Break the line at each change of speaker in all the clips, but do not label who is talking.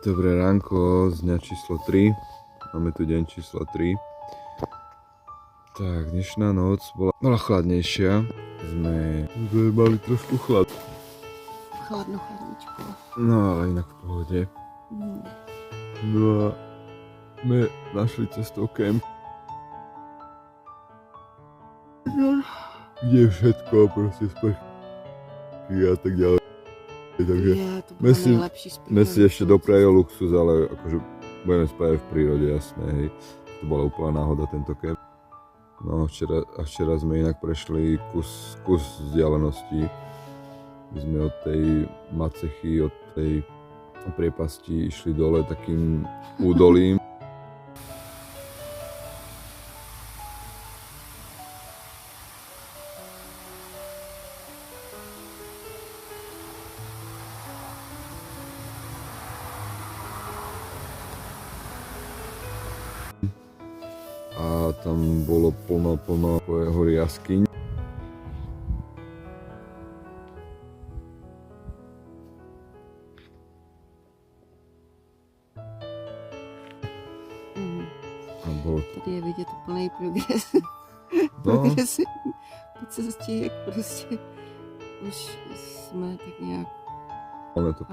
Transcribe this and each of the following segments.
Dobré ránko z dňa číslo 3. Máme tu deň číslo 3. Tak, dnešná noc bola chladnejšia. Sme mali trošku chlad.
Chladno, chladničko.
No ale inak v pohode. No a sme našli cestou kemp. Kde je všetko, proste sprchy a tak ďalej. Takže sme si ešte doprali luxus, ale akože budeme spávať v prírode, jasné, hej. To bola úplná náhoda tento kemp. No včera sme inak prešli kus vzdialenosti. My sme od tej macechy, od tej priepasti išli dole takým údolím. A tam bolo plno hory jaskyň. A bolo to...
Tady je vidět úplný progres.
No.
Progres po cestě, jak prostě už jsme tak nějak...
Ale to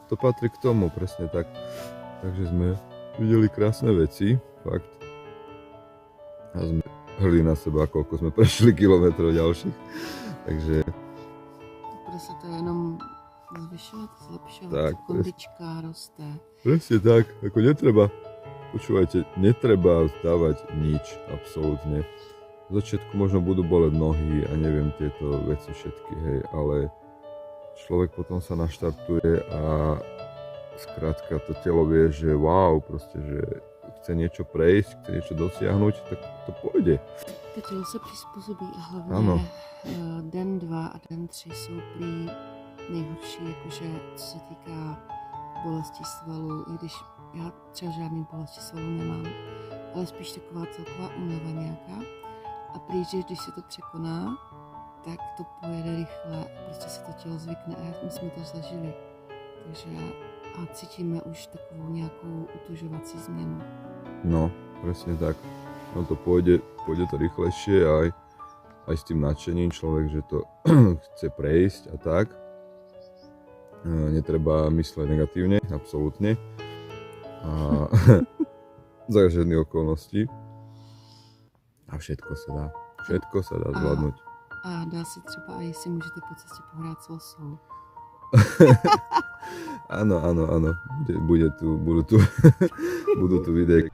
to patrí k tomu, presne tak. Takže sme videli krásne veci, fakt. A sme hrdí na seba, koľko sme prešli kilometrov ďalších. Takže...
Prostě to je jenom zvyšovat, zlepšovat,
tak,
kondička roste.
Presne tak, ako netreba. Počúvajte, netreba dávať nič, absolútne. V začiatku možno budú boleť nohy a neviem tieto veci všetky, hej, ale človek potom sa naštartuje a skrátka to telo vie, že wow, proste, že chce niečo prejsť, chce niečo dosiahnuť, tak to pôjde.
To tělo se přizpůsobí a hlavně
ano.
Den 2 a den 3 jsou prý nejhorší, jakože co se týká bolesti svalů, i když já třeba žádný bolesti svalů nemám, ale spíš taková celková únava nějaká. A prý, že když se to překoná, tak to pojede rychle, prostě se to tělo zvykne a my jsme to zažili. Takže a cítíme už takovou nějakou utužovací změnu.
No, presne tak. No to pôjde to rýchlejšie aj s tým nadšením človek, že to chce prejsť a tak. Netreba mysleť negatívne, absolútne. A za žiadne okolnosti. A všetko sa dá zvládnuť.
A dá si třeba, i si můžete po cestě pohrát s losou.
Áno. Budú tu videá.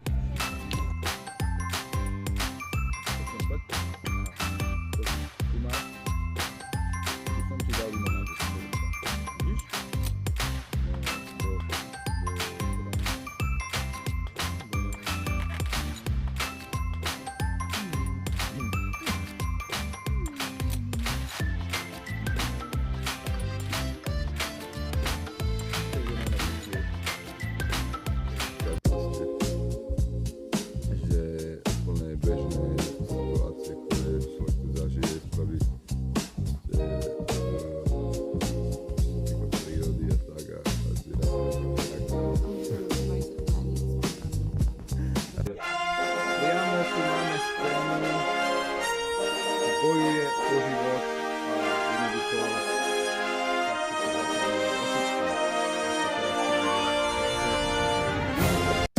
Bojuje o život a jednoducho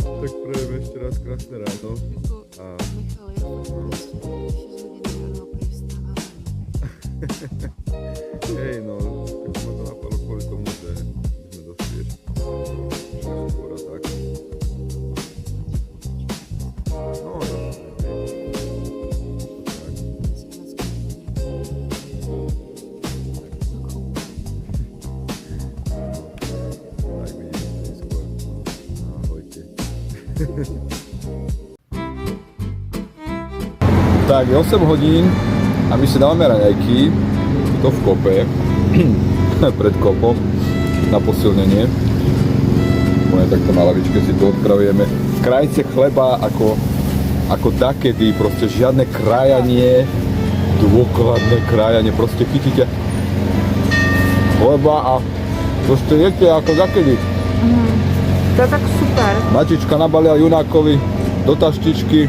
tak prajem ešte raz krásne ráno. A...
Michal, já to 6 hodin ráno přistávám.
Hej, no, tak ma to napadlo kvôli tomu, že sme došli ešte skôr a tak. No, tak je 8 hodín a my si dávame raňajky, to v kope, pred kopom, na posilnenie. Takto na lavičke si to odpravujeme. Krajce chleba ako dakedy, proste žiadne krájanie, dôkladné krájanie, proste chytíte chleba a proste jete ako dakedy.
To je tak super.
Matička nabalila Junákovi do taštičky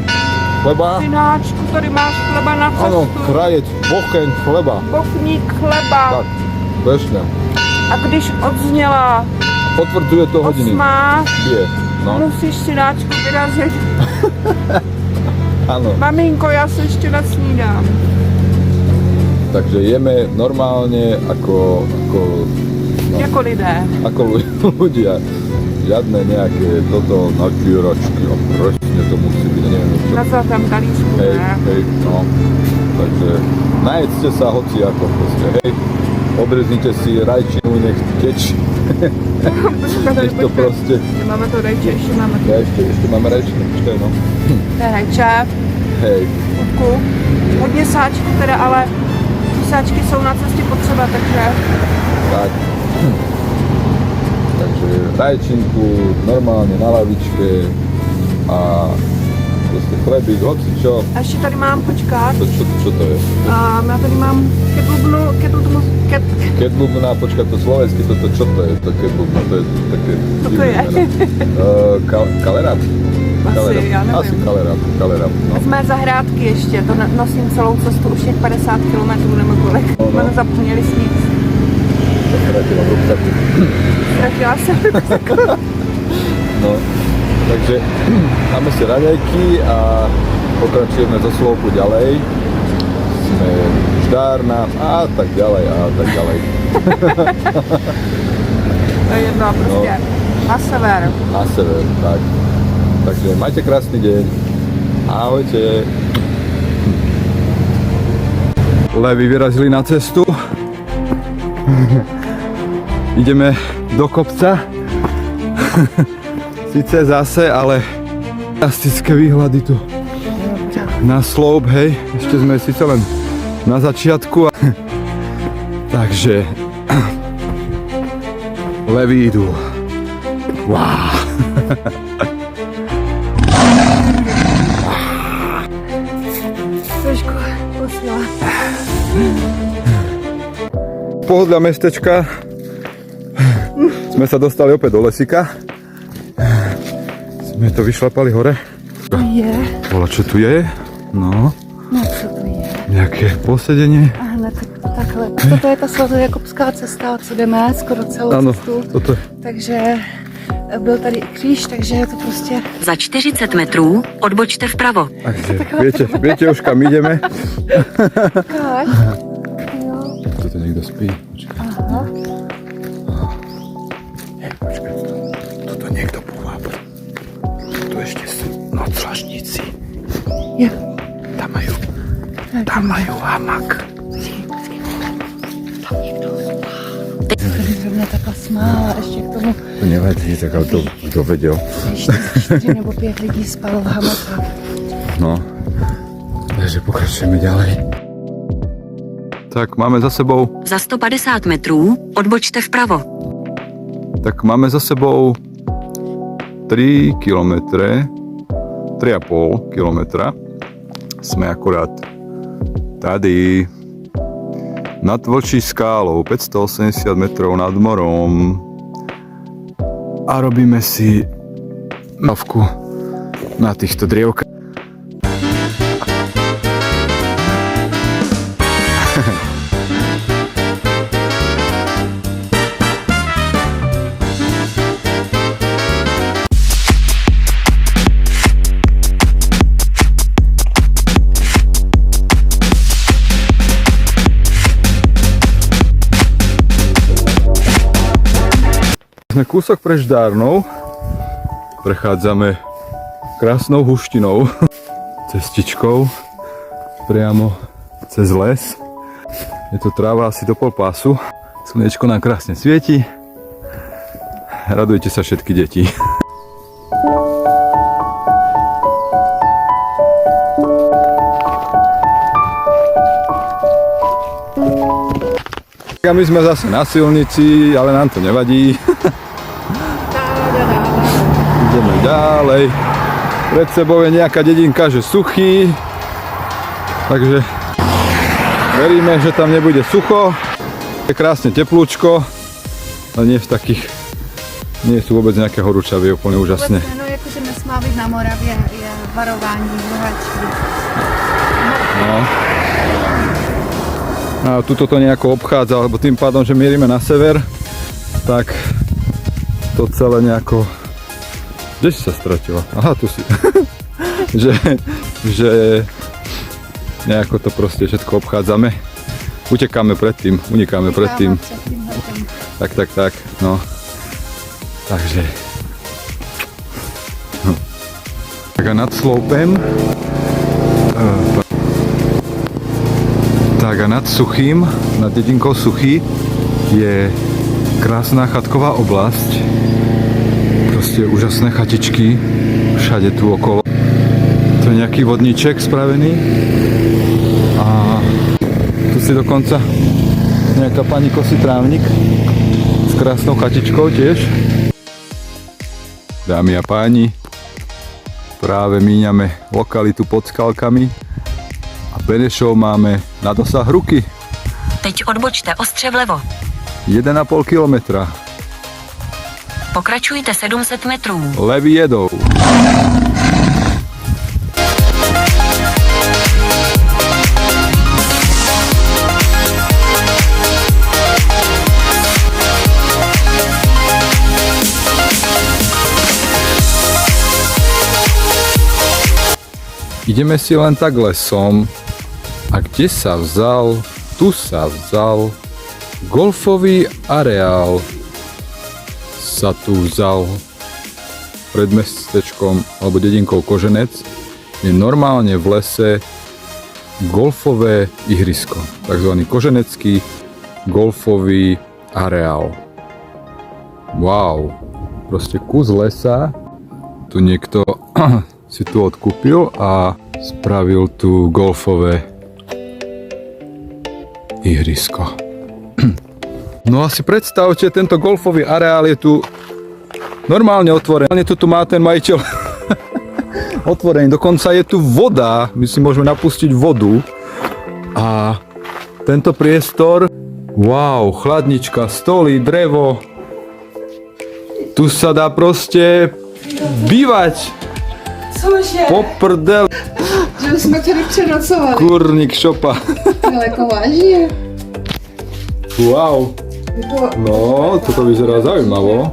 chleba.
Synáčku, tady máš chleba na cestu.
Áno, krajec, bocheň chleba.
Bochník chleba.
Tak, presne.
A když odzněla
Potvrdzuje to hodiny.
8,
Bije. No,
musíš synáčku vyrazit.
áno.
Maminko, já se ještě nasnídám.
Takže jeme normálne ako no,
Jako lidé.
ako ľudia. Žiadne nejaké toto natíračky a presne to musí byť, neviem čo.
Na zlatém talířku,
Hej,
ne?
hej, no. Takže najedzte sa hoci ako proste, hej. Obreznite si rajčinu, nech tečí. Nech to proste.
Máme to rajče, ještě máme to.
Ja ešte máme rajčinu, počkaj no.
To je rajče,
Hej,
kupku. Hodně sáčků teda, ale ty sáčky jsou na cestě potřeba, takže
tak. Takže rajčinku normálne na lavičke a proste chlebík, hoci čo.
a ještě tady mám, počkat.
Čo to je?
A já tady mám kedlubnu,
Kedlubná, počkaj, to slovenské, toto čo to je? To kedlubná, to je také
Co to
divné
je?
meno. Kalerát?
Asi, já nevím.
Asi kalerát, no.
Z mé zahrádky ještě, to nosím celou cestu, už těch 50 km nebo kolik.
No.
Jsme to zapomněli snít.
Ztratila v ruksaku.
Ztratila jsem ruksaku.
No, takže máme si raňajky a pokračujeme zo Sloupu ďalej. Sme Ždárna a tak ďalej a tak ďalej.
To je jedno, prostě na sever.
Na sever, tak. Takže majte krásny deň. Ahojte. Levy vyrazili na cestu. Ideme do kopca. Sice zase, ale fantastické výhľady tu na Sloup, hej. Ešte sme síce len na začiatku. Takže levy idú. Wow.
Trošku posila.
Pohodlia mestečka. Sme sa dostali opäť do lesika. Sme to vyšlapali hore.
To je.
Bola, čo tu je? No,
No co to je?
nejaké posedenie.
A hned takhle. Toto je ta svatojakobská cesta, co jdeme skoro celou
Áno,
cestu.
toto.
Takže byl tady i kříž, takže je to prostě...
Za 40 metrů odbočte vpravo.
Takže viete už kam ideme.
Káš? Jo.
Toto niekto spí. Počkaj.
Aha.
Hej, počkaj. Toto niekto pová. Tu ešte sú noclažníci.
Jo.
Tam majú hamak.
Tady zrovna takhle smála, ještě k tomu
To nevadí, tak ale to kto vedel.
4 nebo 5 lidí spalo v hamakách.
No, takže pokračujeme ďalej. Tak máme za sebou,
Za 150 metrů odbočte vpravo.
tak máme za sebou 3 kilometre, 3,5 kilometra. Sme akurát tady nad Vlčí skálou, 580 metrov nad morom. A robíme si novku na týchto drievkách. Sme kúsok pre Ždárnou, prechádzame krásnou huštinou, cestičkou priamo cez les. Je to tráva asi do pol pásu, slnečko nám krásne svieti, radujte sa všetky deti. A my sme zase na silnici, ale nám to nevadí. Ideme ďalej. Pred sebou je nejaká dedinka, že suchý. Takže veríme, že tam nebude sucho. Je krásne teplúčko, ale nie v takých Nie sú vôbec nejaké horúčavy, úplne úžasne.
No, jakože nesmá být na Moravě, je varování hluhačky.
No. A tuto to nejako obchádza, lebo tým pádom, že mierime na sever, tak to celé nejako... Kde si sa stratila? Aha, tu si. že nejako to proste všetko obchádzame. Utekáme predtým, unikáme predtým. Tak, no. Takže. Tak a nad sloupem. Tak a nad Suchým, nad dedinkou Suchý, je krásna chatková oblasť. Proste úžasné chatičky všade tu okolo. To je nejaký vodníček spravený. A tu si dokonca nejaká pani kosí trávnik s krásnou chatičkou tiež. Dámy a páni, práve míňame lokalitu pod skalkami a Benešov máme na dosah ruky.
Teď odbočte ostře vlevo.
1,5 kilometra.
Pokračujte 700 metrů.
Levy jedou. Ideme si len tak lesom a kde sa vzal, tu sa vzal golfový areál sa tu vzal pred mestečkom alebo dedinkou Koženec. Je normálne v lese golfové ihrisko, takzvaný koženecký golfový areál. Wow, proste kus lesa, tu niekto si tu odkúpil a spravil tu golfové ihrisko. No a si predstavte, tento golfový areál je tu normálne otvorený. Tu má ten majiteľ otvorený. Dokonca je tu voda. My si môžeme napustiť vodu. A tento priestor, wow, chladnička, stoly, drevo. Tu sa dá proste bývať.
Cože?
Poprdel.
Že jsme tady přenocovali.
Kurník šopa.
Ale jako vážně.
Wow. No, toto vyzerá zaujímavo.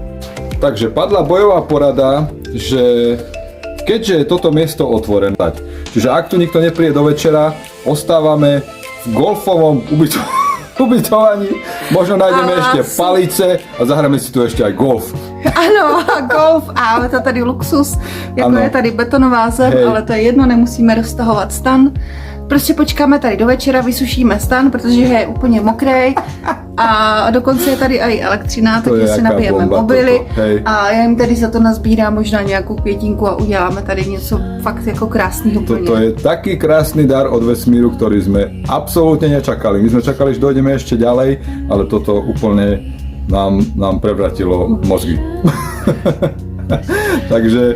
Takže padla bojová porada, že keďže je toto miesto otvorené, čiže ak tu nikto nepríde do večera, ostávame v golfovom ubytovaní, možno nájdeme ešte palice a zahráme si tu ešte aj golf.
Ano, golf a je to tady luxus, jako
ano.
Je tady betonová zem,
Hej.
ale to je jedno, nemusíme roztahovat stan. Prostě počkáme tady do večera, vysušíme stan, protože je úplně mokrý a dokonce je tady i elektřina, takže si nabijeme mobily a já jim tady za to nazbírám možná nějakou květinku a uděláme tady něco fakt jako krásného.
Toto je taký krásny dar od vesmíru, ktorý sme absolútne nečakali. My sme čakali, že dojdeme ešte ďalej, ale toto úplne nám prevratilo mozgy. takže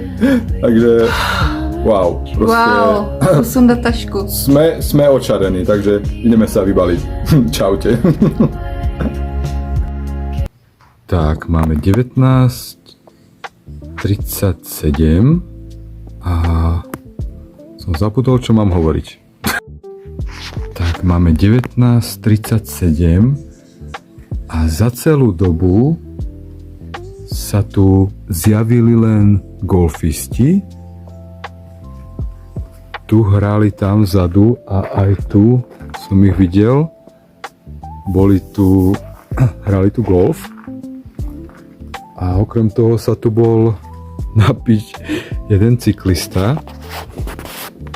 wow, proste
wow, sundat tašku.
Sme očarení, takže ideme sa vybaliť. Čaute. Tak, máme 19:37 a som zabudol, čo mám hovoriť. Tak, máme 19:37 a za celú dobu sa tu zjavili len golfisti. Tu hráli tam vzadu a aj tu som ich videl. Hrali tu golf. A okrem toho sa tu bol napiť jeden cyklista.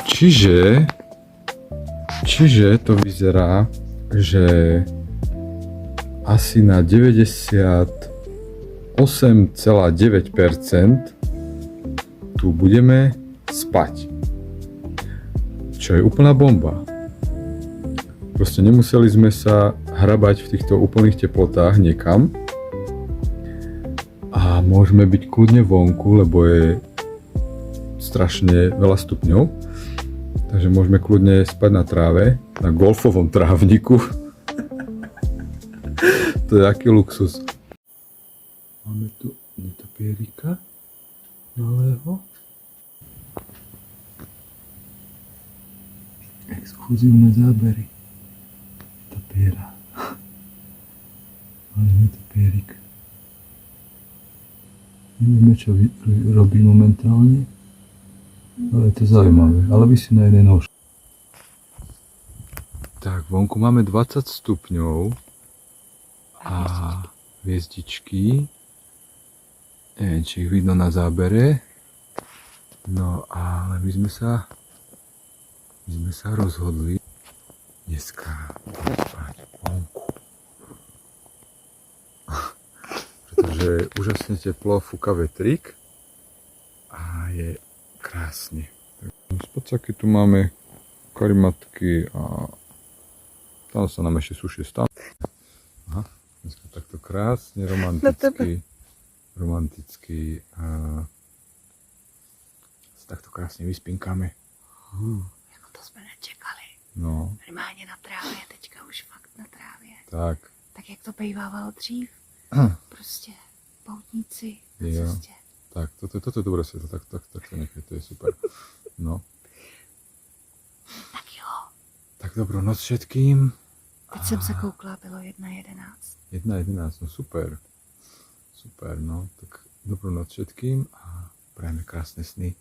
Čiže to vyzerá, že asi na 98,9% tu budeme spať. Čo je úplná bomba. Proste nemuseli sme sa hrabať v týchto úplných teplotách niekam. A môžeme byť kľudne vonku, lebo je strašne veľa stupňov. Takže môžeme kľudne spať na tráve, na golfovom trávniku. To je aký luxus. Máme tu topierika malého. Exkluzívne zábery topiera. Ale nie topierik. Nevieme, čo robí momentálne, ale je to zaujímavé. Ale by si na jeden nož. Tak, vonku máme 20 stupňov a hviezdičky. Neviem, či ich vidno na zábere. No ale my sme sa rozhodli dneska spať vonku. Pretože je úžasne teplo, fúka vetrík a je krásne. Z podsaky tu máme karimatky a tam sa nám ešte sušie stále. Aha, dneska takto krásne, romanticky sa takto krásne vyspinkáme.
Jako to jsme nečekali.
No,
Normálně na trávě, teďka už fakt na trávě.
tak.
Tak jak to bývávalo dřív. Prostě poutníci na
Jo.
cestě.
Tak, toto je dobré světlo, tak to nechaj, to je super. No,
Tak jo.
tak dobrou noc všetkým.
Teď jsem se koukla, bylo 1:11.
1:11, no super. Super, no, tak dobrou noc všetkým a prajeme krásne sny.